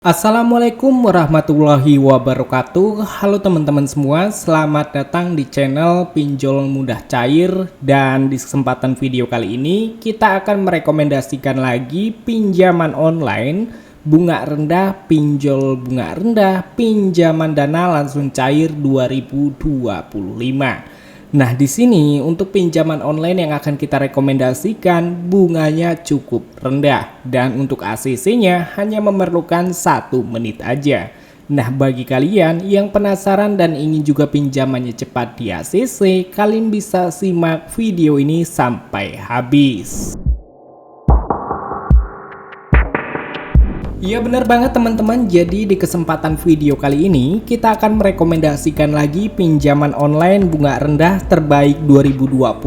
Assalamualaikum warahmatullahi wabarakatuh. Halo teman-teman semua, selamat datang di channel Pinjol Mudah Cair. Dan di kesempatan video kali ini kita akan merekomendasikan lagi pinjaman online bunga rendah, pinjol bunga rendah, pinjaman dana langsung cair 2025. Nah, di sini untuk pinjaman online yang akan kita rekomendasikan bunganya cukup rendah dan untuk ACC-nya hanya memerlukan 1 menit aja. Nah, bagi kalian yang penasaran dan ingin juga pinjamannya cepat di ACC, kalian bisa simak video ini sampai habis. Ya benar banget teman-teman, jadi di kesempatan video kali ini kita akan merekomendasikan lagi pinjaman online bunga rendah terbaik 2025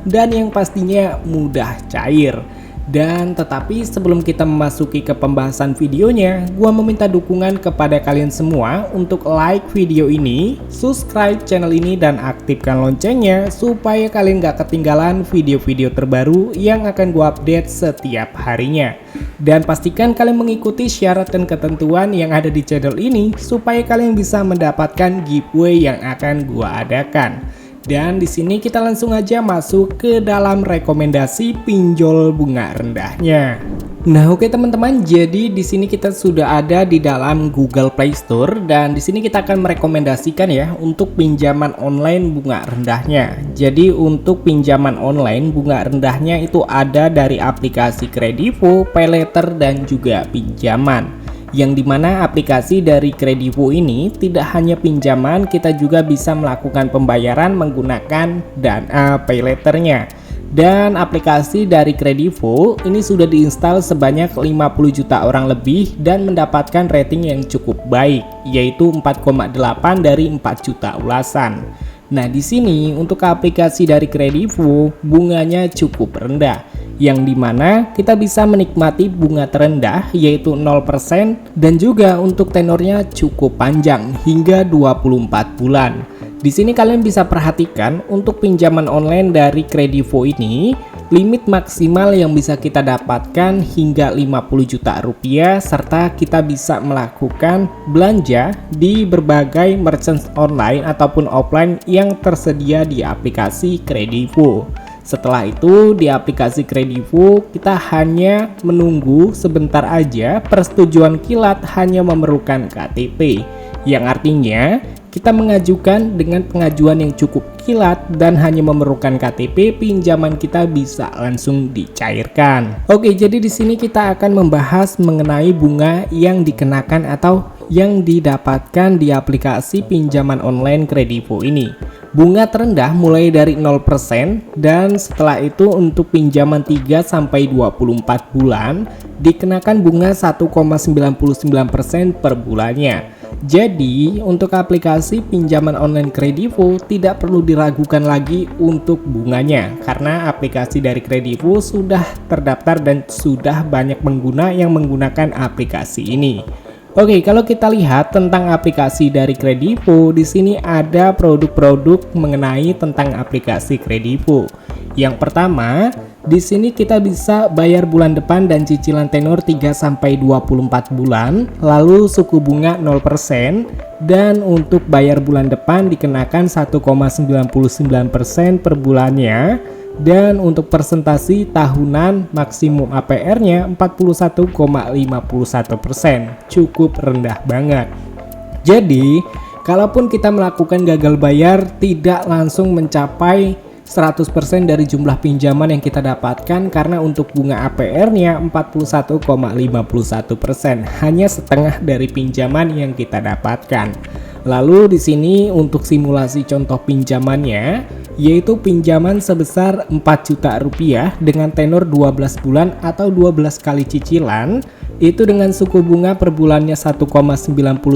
dan yang pastinya mudah cair. Dan tetapi sebelum kita memasuki ke pembahasan videonya, gua meminta dukungan kepada kalian semua untuk like video ini, subscribe channel ini dan aktifkan loncengnya supaya kalian gak ketinggalan video-video terbaru yang akan gua update setiap harinya. Dan pastikan kalian mengikuti syarat dan ketentuan yang ada di channel ini supaya kalian bisa mendapatkan giveaway yang akan gua adakan. Dan di sini kita langsung aja masuk ke dalam rekomendasi pinjol bunga rendahnya. Nah, oke teman-teman, jadi di sini kita sudah ada di dalam Google Play Store dan di sini kita akan merekomendasikan ya untuk pinjaman online bunga rendahnya. Jadi untuk pinjaman online bunga rendahnya itu ada dari aplikasi Kredivo, Paylater dan juga pinjaman. Yang dimana aplikasi dari Kredivo ini tidak hanya pinjaman, kita juga bisa melakukan pembayaran menggunakan dana payletternya. Dan aplikasi dari Kredivo ini sudah diinstal sebanyak 50 juta orang lebih dan mendapatkan rating yang cukup baik, yaitu 4,8 dari 4 juta ulasan. Nah, di sini untuk aplikasi dari Kredivo bunganya cukup rendah, yang dimana kita bisa menikmati bunga terendah yaitu 0% dan juga untuk tenornya cukup panjang hingga 24 bulan. Di sini kalian bisa perhatikan untuk pinjaman online dari Kredivo ini limit maksimal yang bisa kita dapatkan hingga 50 juta rupiah serta kita bisa melakukan belanja di berbagai merchant online ataupun offline yang tersedia di aplikasi Kredivo. Setelah itu di aplikasi Kredivo kita hanya menunggu sebentar aja, persetujuan kilat hanya memerlukan KTP, yang artinya kita mengajukan dengan pengajuan yang cukup kilat dan hanya memerlukan KTP, pinjaman kita bisa langsung dicairkan. Oke, jadi di sini kita akan membahas mengenai bunga yang dikenakan atau yang didapatkan di aplikasi pinjaman online Kredivo ini. Bunga terendah mulai dari 0% dan setelah itu untuk pinjaman 3-24 bulan dikenakan bunga 1,99% per bulannya. Jadi untuk aplikasi pinjaman online Kredivo tidak perlu diragukan lagi untuk bunganya karena aplikasi dari Kredivo sudah terdaftar dan sudah banyak pengguna yang menggunakan aplikasi ini. Oke, kalau kita lihat tentang aplikasi dari Kredivo, di sini ada produk-produk mengenai tentang aplikasi Kredivo. Yang pertama, di sini kita bisa bayar bulan depan dan cicilan tenor 3-24 bulan, lalu suku bunga 0% dan untuk bayar bulan depan dikenakan 1,99% per bulannya. Dan untuk presentasi tahunan maksimum APR-nya 41,51%, cukup rendah banget. Jadi, kalaupun kita melakukan gagal bayar tidak langsung mencapai 100% dari jumlah pinjaman yang kita dapatkan karena untuk bunga APR-nya 41,51%, hanya setengah dari pinjaman yang kita dapatkan. Lalu di sini untuk simulasi contoh pinjamannya yaitu pinjaman sebesar 4 juta rupiah dengan tenor 12 bulan atau 12 kali cicilan itu dengan suku bunga per bulannya 1,99%,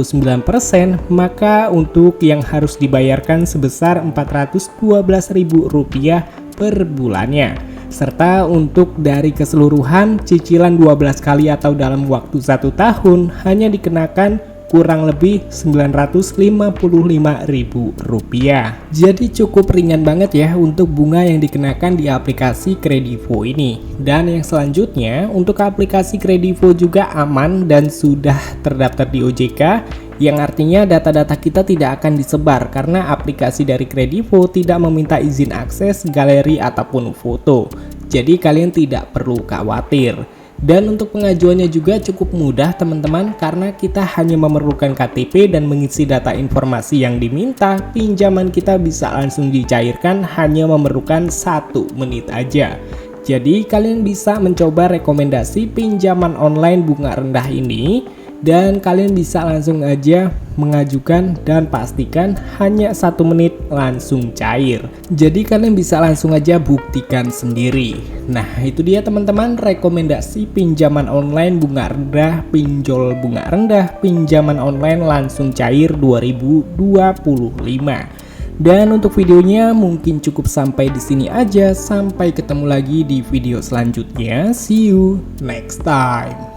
maka untuk yang harus dibayarkan sebesar Rp412.000 per bulannya. Serta untuk dari keseluruhan cicilan 12 kali atau dalam waktu 1 tahun hanya dikenakan kurang lebih Rp955.000. Jadi cukup ringan banget ya untuk bunga yang dikenakan di aplikasi Kredivo ini. Dan yang selanjutnya, untuk aplikasi Kredivo juga aman dan sudah terdaftar di OJK, yang artinya data-data kita tidak akan disebar karena aplikasi dari Kredivo tidak meminta izin akses galeri ataupun foto. Jadi kalian tidak perlu khawatir. Dan untuk pengajuannya juga cukup mudah teman-teman, karena kita hanya memerlukan KTP dan mengisi data informasi yang diminta. Pinjaman kita bisa langsung dicairkan hanya memerlukan 1 menit aja. Jadi kalian bisa mencoba rekomendasi pinjaman online bunga rendah ini, dan kalian bisa langsung aja mengajukan dan pastikan hanya 1 menit langsung cair. Jadi kalian bisa langsung aja buktikan sendiri. Nah itu dia teman-teman, rekomendasi pinjaman online bunga rendah, pinjol bunga rendah, pinjaman online langsung cair 2025. Dan untuk videonya mungkin cukup sampai di sini aja. Sampai ketemu lagi di video selanjutnya. See you next time.